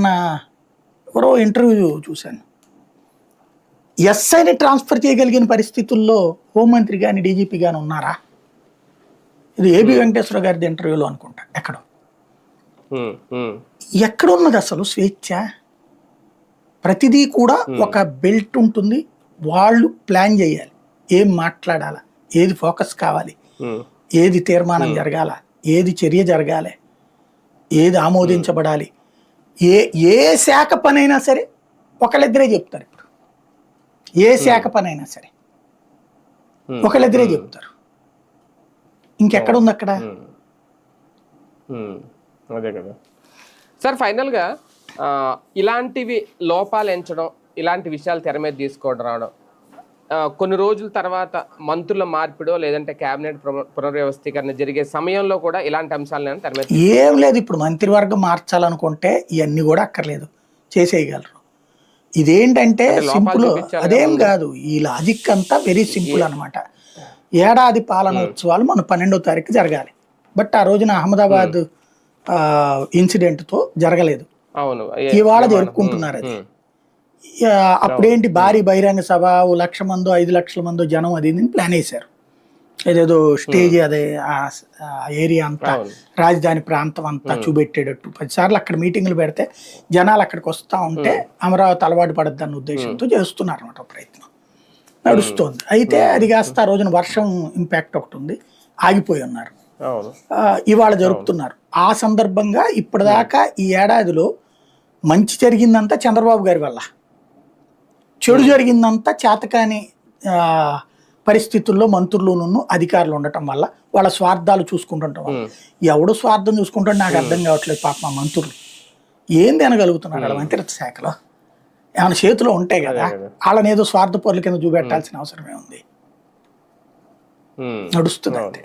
మొన్న ఎవరో ఇంటర్వ్యూ చూశాను, ఎస్ఐని ట్రాన్స్ఫర్ చేయగలిగిన పరిస్థితుల్లో హోంమంత్రి కానీ డీజీపీ కానీ ఉన్నారా? ఇది ఏబి వెంకటేశ్వర గారిది ఇంటర్వ్యూలో అనుకుంటా. ఎక్కడున్నది అసలు స్వేచ్ఛ? ప్రతిదీ కూడా ఒక బెల్ట్ ఉంటుంది, వాళ్ళు ప్లాన్ చేయాలి, ఏం మాట్లాడాలా, ఏది ఫోకస్ కావాలి, ఏది తీర్మానం జరగాల, ఏది చర్య జరగాలి, ఏది ఆమోదించబడాలి. ఏ శాఖ పనైనా సరే ఒకళ్ళిద్దరే చెప్తారు. ఇప్పుడు ఏ శాఖ పనైనా సరే ఒకళ్ళిద్దరే చెప్తారు. ఇంకెక్కడుంది అక్కడ? అదే కదా సార్. ఫైనల్గా ఇలాంటివి లోపాలు ఎంచడం, ఇలాంటి విషయాలు తెర మీద తీసుకోవడం రావడం, కొన్ని రోజుల తర్వాత మంత్రుల మార్పిడో లేదంటే కేబినెట్ పునర్వ్యవస్థీకరణ జరిగే సమయంలో కూడా ఇలాంటి అంశాలను తెర మీద ఏం లేదు. ఇప్పుడు మంత్రివర్గం మార్చాలనుకుంటే ఇవన్నీ కూడా అక్కర్లేదు, చేసేయగలరు. ఇదేంటంటే సింపుల్, అదేం కాదు. ఈ లాజిక్ అంతా వెరీ సింపుల్ అనమాట. ఏడాది పాలనోత్సవాలు మన 12వ తారీఖు జరగాలి. బట్ ఆ రోజున అహ్మదాబాద్ ఇన్సిడెంట్తో జరగలేదు, ఇవాళ జరుపుకుంటున్నారు. అది అప్పుడేంటి, భారీ బహిరంగ సభ, 1,00,000 మందో 5 లక్షల మందో జనం అది ప్లాన్ వేశారు. ఏదేదో స్టేజ్, అదే ఆ ఏరియా అంతా, రాజధాని ప్రాంతం అంతా చూపెట్టేటట్టు 10 సార్లు అక్కడ మీటింగ్లు పెడితే జనాలు అక్కడికి వస్తూ ఉంటే అమరావతి అలవాటు పడద్దన్న ఉద్దేశంతో చేస్తున్నారు అన్నమాట ప్రయత్నం. నడుస్తోంది. అయితే అది కాస్త ఆ రోజున వర్షం ఇంపాక్ట్ ఒకటి ఉంది, ఆగిపోయి ఉన్నారు. ఇవాళ జరుపుతున్నారు. ఆ సందర్భంగా ఇప్పటిదాకా ఈ ఏడాదిలో మంచి జరిగిందంతా చంద్రబాబు గారి వల్ల, చెడు జరిగిందంతా చేతకాని పరిస్థితుల్లో మంత్రులు అధికారులు ఉండటం వల్ల, వాళ్ళ స్వార్థాలు చూసుకుంటుండటం వల్ల. ఎవడు స్వార్థం చూసుకుంటాడు నాకు అర్థం కావట్లేదు. పాప మా మంత్రులు ఏంది అనగలుగుతున్నారు వాళ్ళ మంత్రిత్వ శాఖలో? ఏమైనా చేతిలో ఉంటాయి కదా, వాళ్ళని ఏదో స్వార్థ పరుల కింద చూపెట్టాల్సిన అవసరమే ఉంది. నడుస్తుంది అంతే.